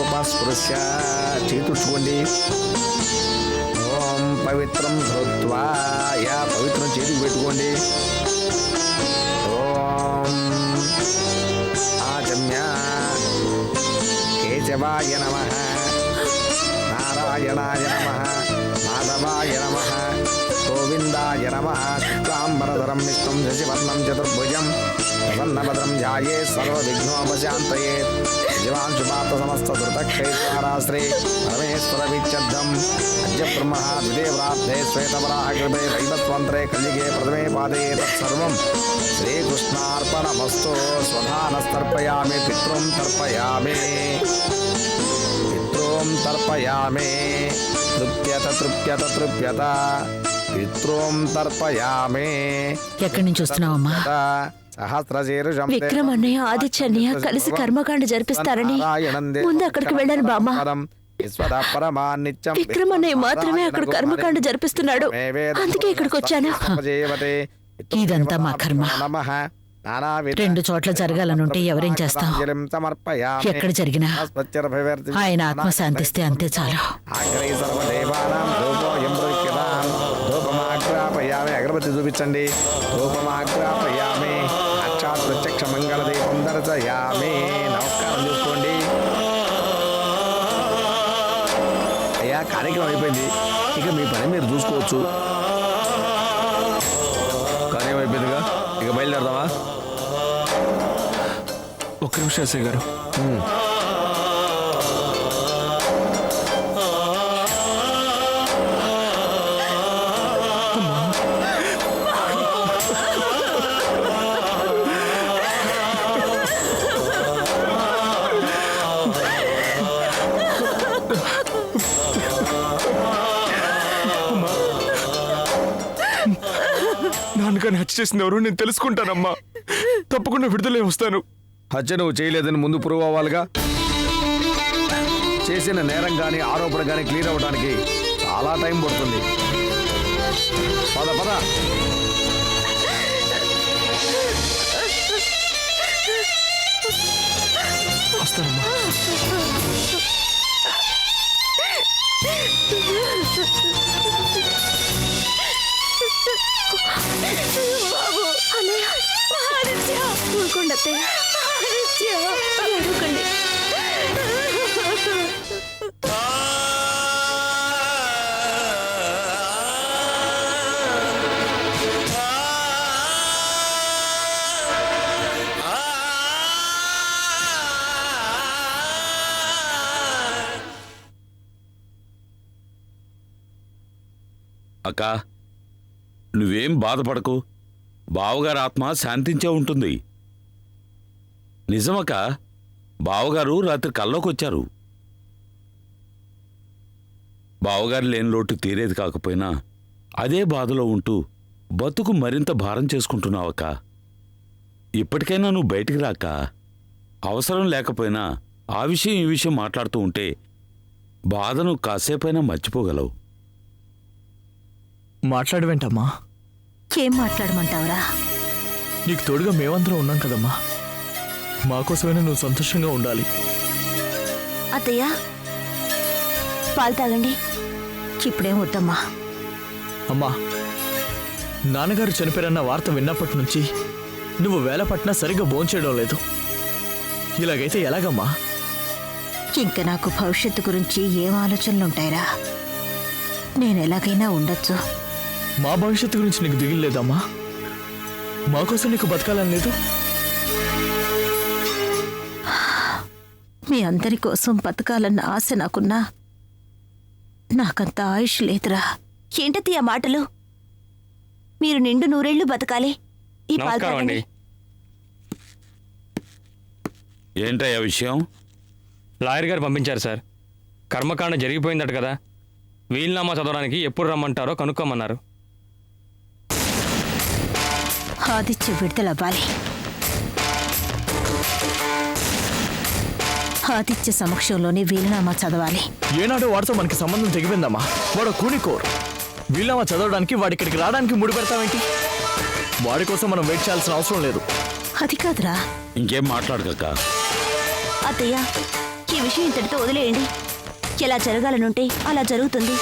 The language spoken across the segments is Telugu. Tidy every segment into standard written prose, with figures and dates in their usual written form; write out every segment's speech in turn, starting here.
ఉపస్పృశ్య చేతుడుచుకోండి. ఓం పవిత్రం ధృత్వా యా పవిత్రం చేతికి పెట్టుకోండి. ఓం ఆచమ్య కేశవాయ నమః, నారాయణాయ నమః, మాధవాయ నమః, గోవిందాయ నమః. శుక్లాంబరధరం విష్ణుం శశివర్ణం చతుర్భుజం ప్రసన్నభద్రం ధ్యాయేత్ సర్వవిఘ్నోపశాంతయేత్. జీవాంశుపాత సమస్త ధృతక్షేత్రాశ్రే పరమేశ్వరమిత్యర్థం. అద్య బ్రహ్మః ద్విదేవ్రాద్ధే శ్వేతవరాహకృతే దైవస్వంతరే కలిగే ప్రథమే పాదే తత్సర్వం శ్రీకృష్ణార్పణమస్తు. స్వధానస్తర్పయామి పితృం తర్పయామి, పితృం తర్పయామి. తృప్యత తృప్యత తృప్యత పితృం తర్పయామి. ఎక్కడి నుంచి వస్తున్నావమ్మా? సహస్రశీర్షం విక్రమ్ అన్నయ్య, ఆదిత్య అన్నయ్య కలిసి కర్మకాండ జరిపిస్తారని ముందు అక్కడికి వెళ్ళాను బామ్మ. విక్రమ్ అన్నయ్య మాత్రమే అక్కడ కర్మకాండ జరిపిస్తున్నాడు, అందుకే ఇక్కడికి వచ్చాను. ఇదంతా మా కర్మ. 2 చోట్ల జరగాలనుంటే ఎవరేం చేస్తాం? ఎక్కడ జరిగినా ఆయన ఆత్మ శాంతిస్తే అంతే చాలు. అగరబత్తి చూపించండి. ధూపమాగ్రాపయామి. సాక్షాత్ ప్రత్యక్ష మంగళ దీపం దర్శయామి. నమస్కారం చేసుకోండి. అయ్యా, కార్యక్రమం అయిపోయింది, ఇక మీ పని మీరు చూసుకోవచ్చు. కార్యం అయిపోయిందిగా, ఇక బయలుదేరదామా? ఒక్క నిమిషం ఎస్ఐ గారు. నాన్నగారిని హత్య చేసింది ఎవరు నేను తెలుసుకుంటానమ్మా. తప్పకుండా విడుదలై వస్తాను. హత్య నువ్వు చేయలేదని ముందు ప్రూవ్ అవ్వాలిగా. చేసిన నేరం కానీ ఆరోపణ కానీ క్లియర్ అవ్వడానికి చాలా టైం పడుతుంది. పద పద. వస్తానమ్మా. అక్క, నువ్వేం బాధపడకు. బావగారు ఆత్మ శాంతించే ఉంటుంది. నిజమక్క, బావగారు రాత్రి కల్లోకొచ్చారు. బావగారు లేని లోటు తీరేది కాకపోయినా అదే బాధలో ఉంటూ బతుకు మరింత భారం చేసుకుంటున్నావక్క. ఇప్పటికైనా నువ్వు బయటికి రాక. అవసరం లేకపోయినా ఆ విషయం ఈ విషయం మాట్లాడుతూ ఉంటే బాధను కాసేపైనా మర్చిపోగలవు. మాట్లాడవేంటమ్మా? ఏం మాట్లాడమంటావురా? నీకు తోడుగా మేమందరం ఉన్నాం కదమ్మా. మాకోసమైనా నువ్వు సంతోషంగా ఉండాలి. అత్తయ్య, పాలు తాగండి. ఇప్పుడేం వద్దమ్మా. అమ్మా, నాన్నగారు చనిపోయారన్న వార్త విన్నప్పటి నుంచి నువ్వు వేళ పట్టినా సరిగ్గా భోంచేయడం లేదు. ఇలాగైతే ఎలాగమ్మా? ఇంకా నాకు భవిష్యత్తు గురించి ఏం ఆలోచనలుంటాయిరా? నేను ఎలాగైనా ఉండొచ్చు. మా భవిష్యత్తు గురించి నీకు దిగులేదమ్మా? మాకోసం నీకు బతకాలని లేదు? మీ అందరి కోసం బతకాలన్న ఆశ నాకున్నా నాకంత ఆయుష్ లేదురా. ఏంటతి ఆ మాటలు? మీరు నిండు 100 ఏళ్ళు బతకాలి. ఈ పాలు తాగండి. ఏంటయ్యా విషయం? లాయర్ గారు పంపించారు సార్. కర్మకాండ జరిగిపోయిందట కదా, వీలునామా చదవడానికి ఎప్పుడు రమ్మంటారో కనుక్కోమన్నారు. ఆదిత్య విడుదలవ్వాలి. ఆదిత్య సమక్షంలోనే వీలునామా చదవాలి. ఏనాడో వాడితో మనకి సంబంధం తెగిపోయిందమ్మా. వాడు కూనికోర్. వీలునామా చదవడానికి వాడిక్కడికి రావడానికి ముడి పెడతామేంటి? వాడి కోసం మనం వెయిట్ చేయాల్సిన అవసరం లేదు. అది కాదురా. ఇంకేం మాట్లాడక. అత్తయ్య, ఈ విషయం ఇంతటితో వదిలేయండి. ఎలా జరగాలనుంటే అలా జరుగుతుంది.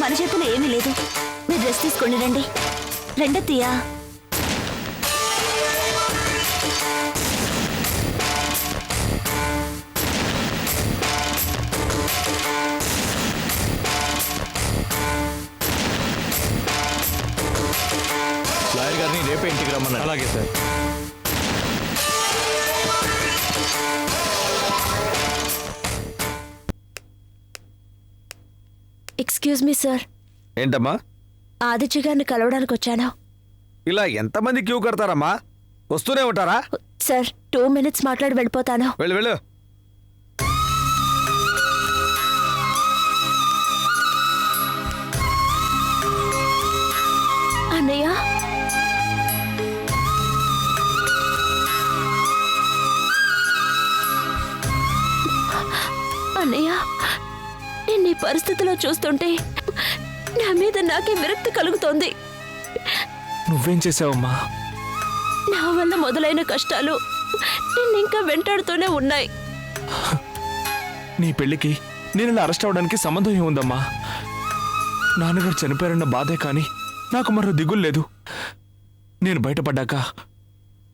మన చేతిలో ఏమీ లేదు. మీరు రెస్ట్ తీసుకోండి. రండి రెండత్తయ్యా. లాయర్ గారిని రేపే ఇంటికి రమ్మన్నాడు. అలాగే సార్. Excuse me sir. ఏంటమ్మా ఆదిత్య గారిని కలవడానికి వచ్చాను. ఇలా ఎంతమంది క్యూ కడతారమ్మా? వస్తూనే ఉంటారా? సార్ 2 minutes మాట్లాడి వెళ్ళిపోతాను. వెళ్ళు వెళ్ళు. అన్నయ్య, అన్నయ్య, నేను ఈ పరిస్థితిలో చూస్తుంటే నా మీద నాకే విరక్తి కలుగుతోంది. నువ్వేం చేసావమ్మా? నా వల్ల మొదలైన కష్టాలు నిన్ను ఇంకా వెంటాడుతూనే ఉన్నాయి. నీ పెళ్లికి నేను ఇలా అరెస్ట్ అవడానికి సంబంధం ఏముందమ్మా? నాన్నగారు చనిపోయారన్న బాధే కానీ నాకు మరో దిగులు లేదు. నేను బయటపడ్డాక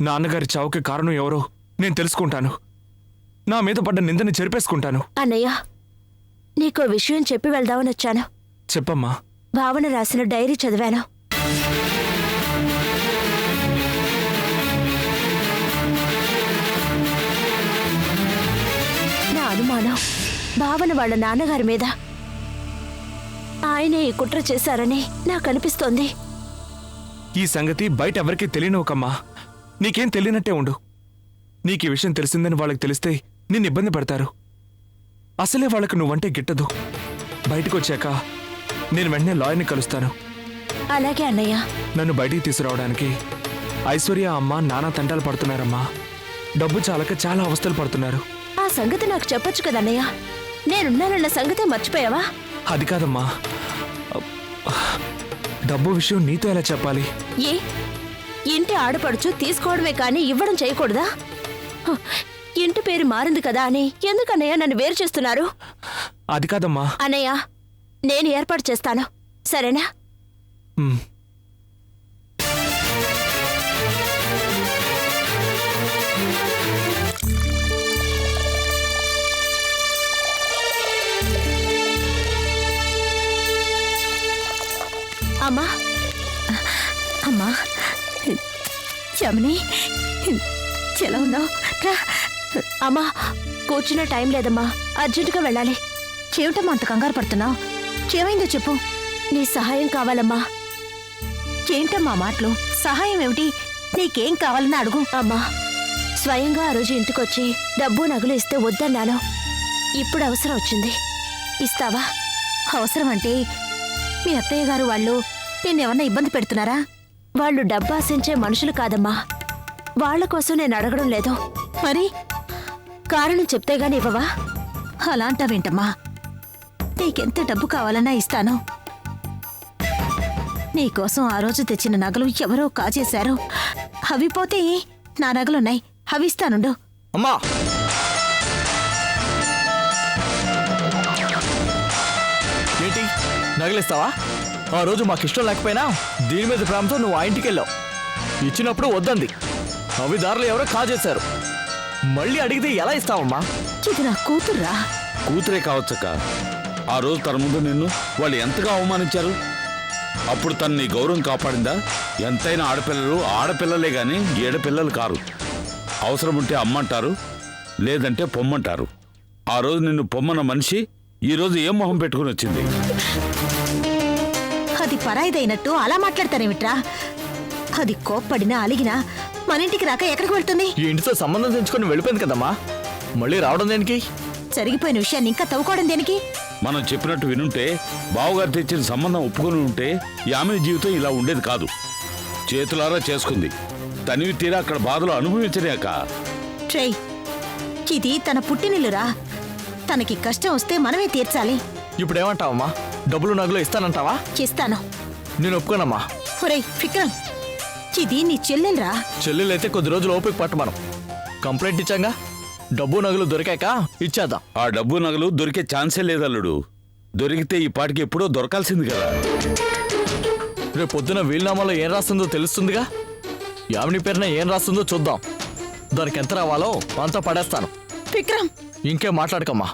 నాన్నగారి చావుకి కారణం ఎవరో నేను తెలుసుకుంటాను. నా మీద పడ్డ నిందని చెరిపేసుకుంటాను. అన్నయ్య, నీకో విషయం చెప్పి వెళ్దామని వచ్చాను. చెప్పమ్మా. భావన రాసిన డైరీ చదివాను. నా అనుమానం భావన వాళ్ళ నాన్నగారి మీద. ఆయనే ఈ కుట్ర చేశారని నాకు అనిపిస్తోంది. ఈ సంగతి బయట ఎవరికీ తెలియనివ్వకమ్మా. నీకేం తెలియనట్టే ఉండు. నీకు ఈ విషయం తెలిసిందని వాళ్ళకి తెలిస్తే నిన్ను ఇబ్బంది పడతారు. అసలే వాళ్ళకి నువ్వంటే గిట్టదు. బయటకు వచ్చాక నేను వెంటనే లాయర్ని కలుస్తాను. అలాగే అన్నయ్య. నన్ను బయటికి తీసుకురావడానికి ఐశ్వర్య అమ్మ నానా తంటాలు పడుతున్నారమ్మా. డబ్బు చాలక చాలా అవస్థలు పడుతున్నారు. ఆ సంగతి నాకు చెప్పొచ్చు కదన్నయ్య. నేనున్నానన్న సంగతే మర్చిపోయావా? అది కాదమ్మా, డబ్బు విషయం నీతో ఎలా చెప్పాలి? ఏ ఇంటి ఆడపడుచు తీసుకోవడమే కానీ ఇవ్వడం చేయకూడదా? హ, ఇంటి పేరు మారింది కదా అని ఎందుకన్నయ్య నన్ను వేరు చేస్తున్నారు? అది కాదమ్మా. అన్నయ్య, నేను ఏర్పాటు చేస్తాను, సరేనా? ఉమ్. అమ్మా, అమ్మా, యముని, ఎలా ఉన్నావు? అమ్మా, కూర్చునే టైం లేదమ్మా, అర్జెంటుగా వెళ్ళాలి. ఏమిటమ్మా అంత కంగారు పడుతున్నావు? ఏమైందో చెప్పు. నీ సహాయం కావాలమ్మా. ఏంటమ్మా మాటలు? సహాయం ఏమిటి? నీకేం కావాలని అడుగు. అమ్మా, స్వయంగా ఆ రోజు ఇంటికొచ్చి డబ్బు నగలు ఇస్తే వద్దన్నాను. ఇప్పుడు అవసరం వచ్చింది, ఇస్తావా? అవసరం అంటే మీ అత్తయ్య గారు వాళ్ళు నిన్నేమన్నా ఇబ్బంది పెడుతున్నారా? వాళ్ళు డబ్బు ఆశించే మనుషులు కాదమ్మా. వాళ్ళ కోసం నేను అడగడం లేదు. మరి కారణం చెప్తే గాని ఇవ్వవా? అలాంటావేంటమ్మా? నీకెంత డబ్బు కావాలన్నా ఇస్తాను. నీకోసం ఆ రోజు తెచ్చిన నగలు ఎవరో కాజేశారు. అవి పోతే నా నగలున్నాయి, అవి ఇస్తానుండు. అమ్మా, ఏంటి నగలిస్తావా? ఆ రోజు మాకు ఇష్టం లేకపోయినా దీని మీద ప్రేమతో నువ్వు ఆ ఇంటికి వెళ్ళావు. ఇచ్చినప్పుడు వద్దంది. అవి దారులు ఎవరో కాజేశారు. మళ్ళీ అడిగితే ఎలా ఇస్తావమ్మా? ఇది నా కూతుర్రా. కూతురే కావచ్చక్క. ఆ రోజు తన ముందు నిన్ను వాళ్ళు ఎంతగా అవమానించారు. అప్పుడు తను నీ గౌరవం కాపాడిందా? ఎంతైనా ఆడపిల్లలు ఆడపిల్లలే గాని ఏడపిల్లలు కారు. అవసరం ఉంటే అమ్మంటారు, లేదంటే పొమ్మంటారు. ఆ రోజు నిన్ను పొమ్మన్న మనిషి ఈరోజు ఏం మొహం పెట్టుకుని వచ్చింది? అది పరాయిదైనట్టు అలా మాట్లాడతారేమిట్రా? అది కోప్పడినా అలిగినా మన ఇంటికి రాక ఎక్కడికి వెళ్తుంది? ఈ ఇంటితో సంబంధం తెంచుకొని వెళ్ళిపోయింది కదమ్మా, మళ్ళీ రావడం దేనికి? జరిగిపోయిన విషయాన్ని ఇంకా తవ్వుకోవడం దేనికి? మనం చెప్పినట్టు వినుంటే, బావగారు తెచ్చిన సంబంధం ఒప్పుకొని ఉంటే యామిని జీవితం ఇలా ఉండేది కాదు. చేతులారా చేసుకుంది. తనివి తీరా అక్కడ బాధలు అనుభవించలేక. ట్రై, ఇది తన పుట్టినిల్లురా. తనకి కష్టం వస్తే మనమే తీర్చాలి. ఇప్పుడు ఏమంటావమ్మా? డబ్బులు నగలు ఇస్తానంటావా? ఇస్తాను. నేను ఒప్పుకోనమ్మా. ఒరేయ్ విక్రమ్, ఇది నీ చెల్లెలరా. చెల్లెలైతే కొద్ది రోజులు ఓపిక పట్టు. మనం కంప్లైంట్ ఇచ్చాంగా, డబ్బు నగలు దొరికాక ఇచ్చేద్దాం. ఆ డబ్బు నగలు దొరికే ఛాన్సే లేదల్లుడు. దొరికితే ఈ పాటికి ఎప్పుడో దొరకాల్సింది కదా. రేపు పొద్దున వీలునామాలో ఏం రాస్తుందో తెలుస్తుందిగా. యామిని పేరున ఏం రాస్తుందో చూద్దాం. దానికి ఎంత రావాలో అంతా పడేస్తాను. విక్రమ్, ఇంకేం మాట్లాడకమ్మా.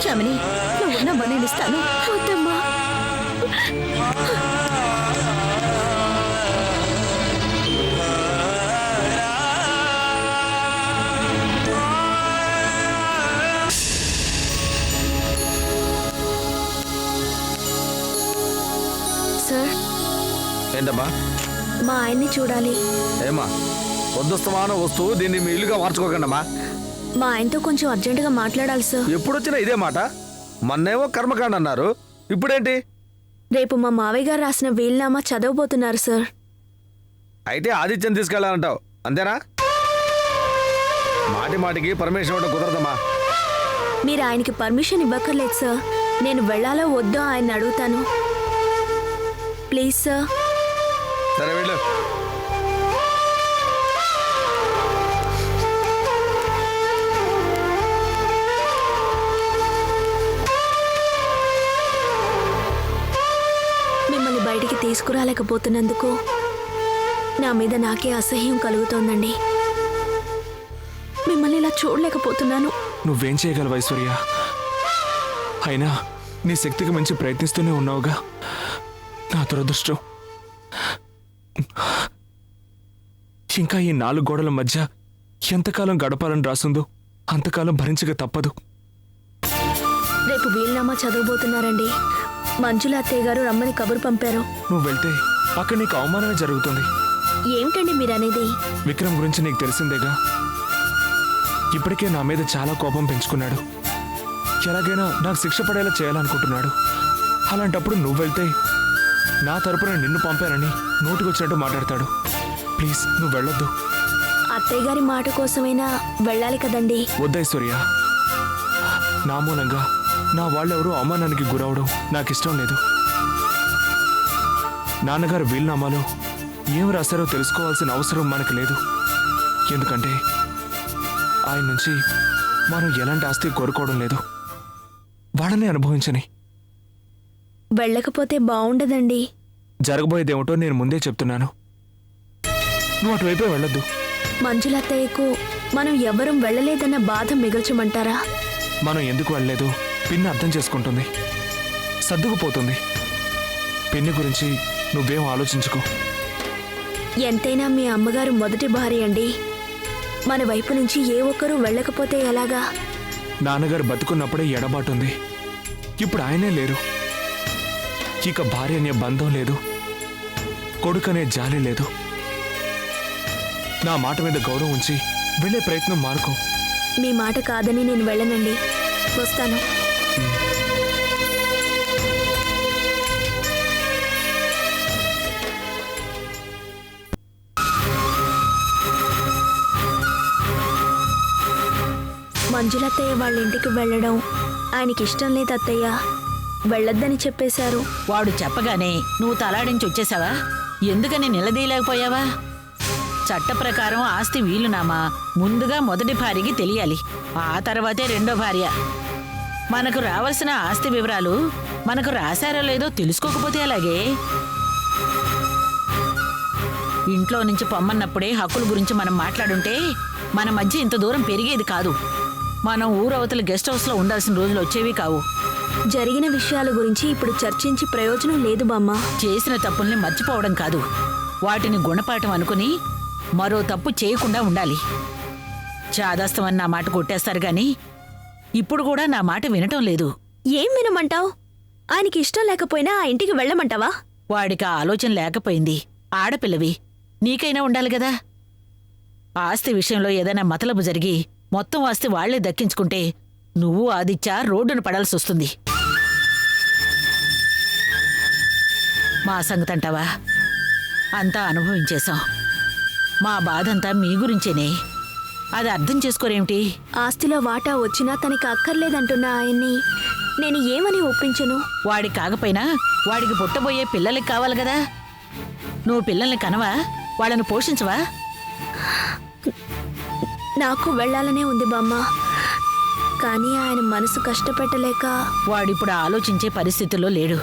యామిని, నువ్వు ఉన్నమ్మా, నేను ఇస్తాను. వద్దమ్మా. సార్, ఏంటమ్మా? మా ఆయన్ని చూడాలి. ఏమా వద్దస్తమాన వస్తువు దీన్ని మీ ఇల్లుగా మార్చుకోకండమ్మా. మా ఆయనతో కొంచెం అర్జెంటుగా మాట్లాడాలి సార్. ఎప్పుడొచ్చినా ఇదే మాట. మొన్నేమో కర్మకాండ అన్నారు, ఇప్పుడేంటి? రేపు మా మావయ్య గారు రాసిన వీలునామా చదవబోతున్నారు సార్. అయితే ఆదిత్యం తీసుకెళ్ళాలంటావు అంతేనా? మాటి మాటికి పర్మిషన్ ఇవ్వడం కుదరదమ్మా. మీరు ఆయనకి పర్మిషన్ ఇవ్వక్కర్లేదు సార్. నేను వెళ్ళాలో వద్దో ఆయన అడుగుతాను. Please sir. సరే వెళ్ళు. మిమ్మల్ని బయటికి తీసుకురాలేకపోతున్నందుకు నా మీద నాకే అసహ్యం కలుగుతోందండి. మిమ్మల్ని ఇలా చూడలేకపోతున్నాను. నువ్వేం చేయగలవు ఐశ్వర్య? అయినా నీ శక్తికి మించి ప్రయత్నిస్తూనే ఉన్నావుగా. నా దురదృష్టం. ఇంకా ఈ 4 గోడల మధ్య ఎంతకాలం గడపాలని రాసుందో అంతకాలం భరించక తప్పదు. రేపు వీలునామా చదవబోతున్నారండి. మంజుల అత్తయ్య గారు రమ్మని కబురు పంపారు. నువ్వు వెళ్తే అక్కడ నీకు అవమానమే జరుగుతుంది. ఏమిటండి మీరనేది? విక్రమ్ గురించి నీకు తెలిసిందేగా. ఇప్పటికే నా మీద చాలా కోపం పెంచుకున్నాడు. ఎలాగైనా నాకు శిక్ష పడేలా చేయాలనుకుంటున్నాడు. అలాంటప్పుడు నువ్వు వెళ్తే నా తరపున నిన్ను పంపానని నోటికొచ్చినట్టు మాట్లాడతాడు. ప్లీజ్ నువ్వు వెళ్ళొద్దు. అత్తయ్య గారి మాట కోసమైనా వెళ్ళాలి కదండి. వద్దైశ్వర్య, నా మూలంగా నా వాళ్ళెవరూ అవమానానికి గురవడం నాకు ఇష్టం లేదు. నాన్నగారు వీలునామాలో ఏం రాశారో తెలుసుకోవాల్సిన అవసరం మనకు లేదు. ఎందుకంటే ఆయన నుంచి మనం ఎలాంటి ఆస్తి కోరుకోవడం లేదు. వాళ్ళనే అనుభవించని. వెళ్ళకపోతే బాగుండదండి. జరగబోయేదేమిటో నేను ముందే చెప్తున్నాను. నువ్వు అటువైపే వెళ్ళొద్దు. మంజుల అత్తయ్యకు మనం ఎవ్వరం వెళ్ళలేదన్న బాధ మిగల్చమంటారా? మనం ఎందుకు వెళ్ళలేదు పిన్ని అర్థం చేసుకుంటుంది, సర్దుకుపోతుంది. పిన్ని గురించి నువ్వేం ఆలోచించుకో. ఎంతైనా మీ అమ్మగారు మొదటి భార్య అండి. మన వైపు నుంచి ఏ ఒక్కరూ వెళ్ళకపోతే ఎలాగా? నాన్నగారు బతుకున్నప్పుడే ఎడబాటుంది. ఇప్పుడు ఆయనే లేరు. ఇక భార్య అనే బంధం లేదు, కొడుకనే జాలి లేదు. నా మాట మీద గౌరవం ఉంచి వెళ్ళే ప్రయత్నం మానుకో. మీ మాట కాదని నేను వెళ్ళనండి. వస్తాను. మంజులత్తయ్య వాళ్ళ ఇంటికి వెళ్ళడం ఆయనకి ఇష్టం లేదు అత్తయ్య. వెళ్ళొద్దని చెప్పేశారు. వాడు చెప్పగానే నువ్వు తలాడించి వచ్చేసావా? ఎందుకని నిలదీయలేకపోయావా? చట్ట ప్రకారం ఆస్తి వీలునామా ముందుగా మొదటి భార్యకి తెలియాలి, ఆ తర్వాతే రెండో భార్య. మనకు రావాల్సిన ఆస్తి వివరాలు మనకు రాశారో లేదో తెలుసుకోకపోతే అలాగే. ఇంట్లో నుంచి పొమ్మన్నప్పుడే హక్కుల గురించి మనం మాట్లాడుంటే మన మధ్య ఇంత దూరం పెరిగేది కాదు. మనం ఊరవతల గెస్ట్ హౌస్లో ఉండాల్సిన రోజులు వచ్చేవి కావు. జరిగిన విషయాల గురించి ఇప్పుడు చర్చించి ప్రయోజనం లేదు బామ్మ. చేసిన తప్పుల్ని మర్చిపోవడం కాదు, వాటిని గుణపాఠం అనుకుని మరో తప్పు చేయకుండా ఉండాలి. చాదాస్తమని నా మాట కొట్టేస్తారు గాని ఇప్పుడు కూడా నా మాట వినటం లేదు. ఏం వినమంటావు? ఆయనకి ఇష్టం లేకపోయినా ఆ ఇంటికి వెళ్ళమంటావా? వాడికి ఆ ఆలోచన లేకపోయింది. ఆడపిల్లవి, నీకైనా ఉండాలి గదా. ఆస్తి విషయంలో ఏదైనా మతలబు జరిగి మొత్తం ఆస్తి వాళ్లే దక్కించుకుంటే నువ్వు ఆదిత్య రోడ్డును పడాల్సి వస్తుంది. మా సంగతంటావా? అంతా అనుభవించేశాం. మా బాధంతా మీ గురించేనే. అది అర్థం చేసుకోరేమిటి? ఆస్తిలో వాటా వచ్చినా తనకి అక్కర్లేదంటున్నా ఆయన్ని నేను ఏమని ఒప్పించను? వాడికి కాకపోయినా వాడికి పుట్టబోయే పిల్లలకి కావాలి కదా. నువ్వు పిల్లల్ని కనవా? వాళ్ళని పోషించవా? నాకు వెళ్ళాలనే ఉంది బామ్మ, కానీ ఆయన మనసు కష్టపెట్టలేక. వాడిప్పుడు ఆలోచించే పరిస్థితుల్లో లేడు.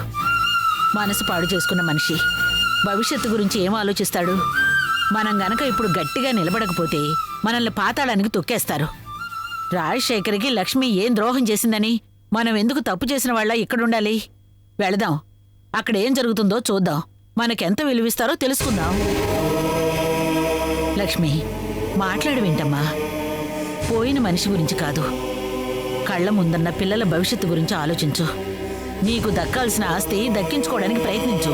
మనసు పాడు చేసుకున్న మనిషి భవిష్యత్తు గురించి ఏం ఆలోచిస్తాడు? మనం గనక ఇప్పుడు గట్టిగా నిలబడకపోతే మనల్ని పాతాళానికి తొక్కేస్తారు. రాజశేఖర్కి లక్ష్మి ఏం ద్రోహం చేసిందని మనం ఎందుకు తప్పు చేసిన వాళ్ళ ఇక్కడుండాలి? వెళదాం, అక్కడేం జరుగుతుందో చూద్దాం, మనకెంత విలువిస్తారో తెలుసుకుందాం. లక్ష్మి, మాట్లాడి వింటమ్మా. పోయిన మనిషి గురించి కాదు, కళ్ళ ముందన్న పిల్లల భవిష్యత్తు గురించి ఆలోచించు. నీకు దక్కాల్సిన ఆస్తి దక్కించుకోవడానికి ప్రయత్నించు.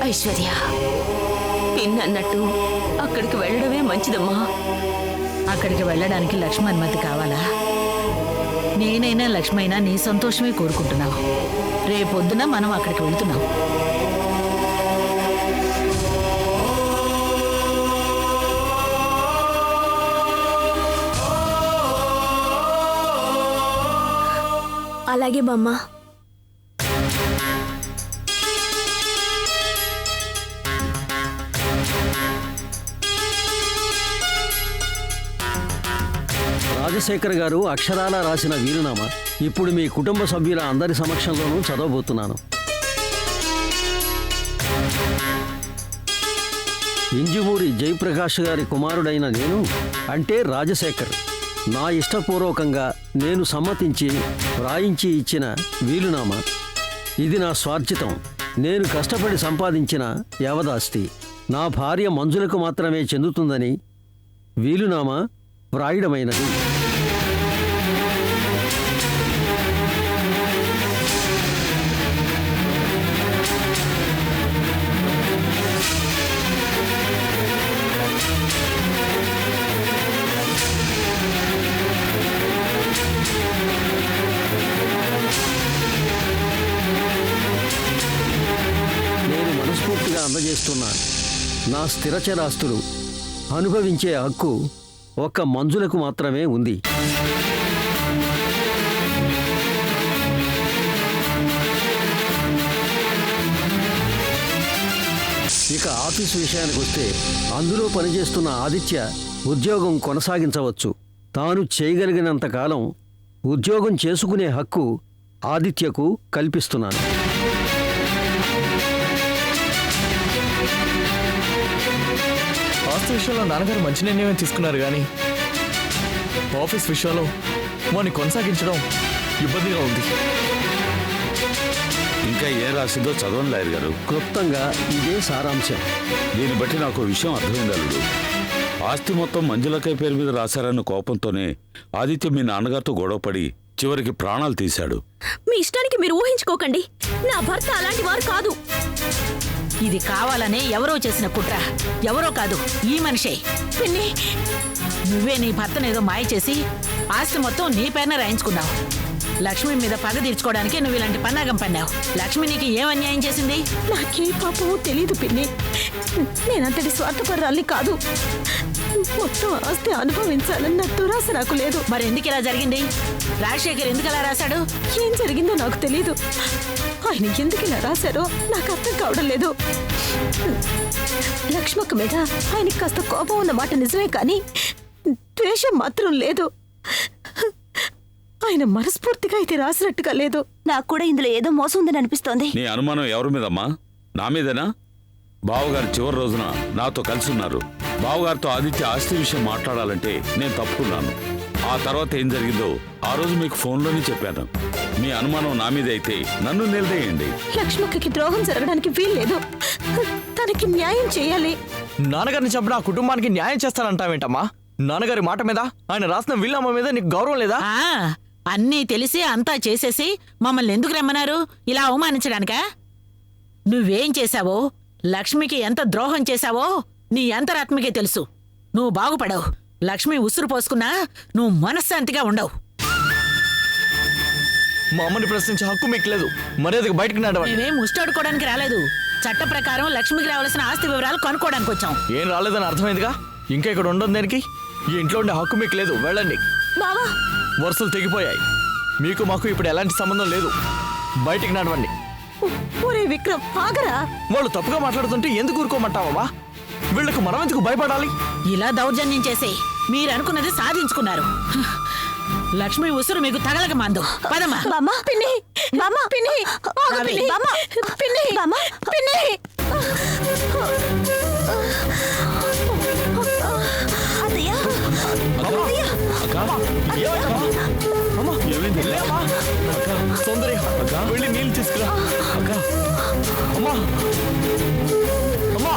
ఐశ్వర్య, పిన్నన్నట్టు అక్కడికి వెళ్ళడమే మంచిదమ్మా. అక్కడికి వెళ్ళడానికి లక్ష్మి అనుమతి కావాలా? నేనైనా లక్ష్మి అయినా నీ సంతోషమే కోరుకుంటున్నావు. రేపొద్దున మనం అక్కడికి వెళుతున్నాం. అలాగే బామ్మ. రాజశేఖర్ గారు అక్షరాల రాసిన వీలునామా ఇప్పుడు మీ కుటుంబ సభ్యుల అందరి సమక్షంలోనూ చదవబోతున్నాను. ఇంజుమూరి జయప్రకాష్ గారి కుమారుడైన నేను, అంటే రాజశేఖర్, నా ఇష్టపూర్వకంగా నేను సమ్మతించి వ్రాయించి ఇచ్చిన వీలునామా. ఇది నా స్వార్జితం. నేను కష్టపడి సంపాదించిన యావదాస్తి నా భార్య మంజులకు మాత్రమే చెందుతుందని వీలునామా వ్రాయడమైనది. నేను మనస్ఫూర్తిగా అందజేస్తున్న నా స్థిరచరాస్తులు అనుభవించే హక్కు ఒక్క మంజులకు మాత్రమే ఉంది. ఇక ఆఫీసు విషయానికి వస్తే అందులో పనిచేస్తున్న ఆదిత్య ఉద్యోగం కొనసాగించవచ్చు. తాను చేయగలిగినంత కాలం ఉద్యోగం చేసుకునే హక్కు ఆదిత్యకు కల్పిస్తున్నాను. ఆస్తి విషయంలో నాన్నగారు మంచి నిర్ణయం తీసుకున్నారు, కానీ ఆఫీస్ విషయంలో వాడిని కొనసాగించడం ఇబ్బందిగా ఉంది. ఇంకా ఏం రాసిందో చదవండి లాయర్ గారు. క్లుప్తంగా ఇదే సారాంశం. దీన్ని బట్టి నాకు విషయం అర్థమైంది అల్లుడు. ఆస్తి మొత్తం మంజులకై పేరు మీద రాశారన్న కోపంతోనే ఆదిత్య మీ నాన్నగారితో గొడవపడి చివరికి ప్రాణాలు తీశాడు. మీ ఇష్టానికి మీరు ఊహించుకోకండి. నా భర్త అలాంటి వారు కాదు. ఇది కావాలనే ఎవరో చేసిన కుట్ర. ఎవరో కాదు, ఈ మనిషే. పిన్ని, నువ్వే నీ భర్తనేదో మాయ చేసి ఆస్తి మొత్తం నీ పేరున రాయించుకున్నావు. లక్ష్మి మీద పగ తీర్చుకోవడానికి నువ్వు ఇలాంటి పన్నాగం పన్నావు. లక్ష్మి నీకు ఏం అన్యాయం చేసింది? నాకే పాపమో తెలీదు పిన్ని. నేనంతటి స్వార్థపరాల్ని కాదు. మొత్తం ఆస్తి అనుభవించాలన్న దురాశ నాకు లేదు. మరి ఎందుకు ఇలా జరిగింది? రాజశేఖర్ ఎందుకు అలా రాశాడు? ఏం జరిగిందో నాకు తెలీదు. ఆయన ఎందుకు ఇలా రాశారో నాకు అర్థం కావడం లేదు. లక్ష్మక్క మీద ఆయనకి కాస్త కోపం ఉన్న మాట నిజమే, కానీ ద్వేషం మాత్రం లేదు. ఆయన మనస్ఫూర్తిగా ఇది రాసినట్టుగా లేదు. నాకు కూడా ఇందులో ఏదో మోసం ఉందని అనిపిస్తోంది. నీ అనుమానం ఎవరి మీదమ్మా? నా మీదేనా? బావగారు చివరి రోజున నాతో కలిసి ఉన్నారు. బావగారితో ఆదిత్య ఆస్తి విషయం మాట్లాడాలంటే నేను తప్పుకున్నాను. ఆ తర్వాత ఏం జరిగిందో ఆ రోజు మీకు ఫోన్లోనే చెప్పాను. మీ అనుమానం నా మీద అయితే నన్ను నిలదీయండి. లక్ష్మక్కకి ద్రోహం జరగడానికి వీల్లేదు. తనకి న్యాయం చేయాలి. నాన్నగారిని చంపిన ఆ కుటుంబానికి న్యాయం చేస్తానంటావేంటమ్మా? నాన్నగారి మాట మీద, ఆయన రాసిన వీలునామా మీద నీకు గౌరవం లేదా? అన్నీ తెలిసి అంతా చేసేసి మమ్మల్ని ఎందుకు రమ్మన్నారు? ఇలా అవమానించడానికా? నువ్వేం చేశావో, లక్ష్మికి ఎంత ద్రోహం చేశావో నీ అంతరాత్మకే తెలుసు. నువ్వు బాగుపడవు. లక్ష్మి ఉసురు పోసుకున్నా నువ్వు మనశ్శాంతిగా ఉండవు. మా అమ్మని ప్రశ్నించే హక్కు మీకు లేదు. మర్యాదకు బయటకు నడవండి. మేమేం ముష్టాడుకోవడానికి రాలేదు. చట్ట ప్రకారం లక్ష్మికి రావాల్సిన ఆస్తి వివరాలు కనుక్కోవడానికి వచ్చాం. ఏం రాలేదని అర్థమైందిగా. ఇంకా ఇక్కడ ఉండడం దేనికి? ఈ ఇంట్లో ఉండే హక్కు మీకు లేదు. వెళ్ళండి. బావా, వరుసలు తెగిపోయాయి. మీకు మాకు ఇప్పుడు ఎలాంటి సంబంధం లేదు. బయటికి నడవండి. ఒరే విక్రమ్ ఆగరా. వాళ్ళు తప్పుగా మాట్లాడుతుంటే ఎందుకు ఊరుకోమంటావా? వీళ్ళకు మనం ఎందుకు భయపడాలి? ఇలా దౌర్జన్యం చేసి మీరు అనుకున్నది సాధించుకున్నారు. లక్ష్మి ఉసురు మీకు తగలక మందు. పదమ్మా. బామ్మ పిన్ని, బామ్మ పిన్ని, ఆగు పిన్ని, బామ్మ పిన్ని, బామ్మ పిన్ని. అత్తయ్య, సౌందర్య వెళ్ళి నీళ్ళు తీసుకురా. అమ్మా అమ్మా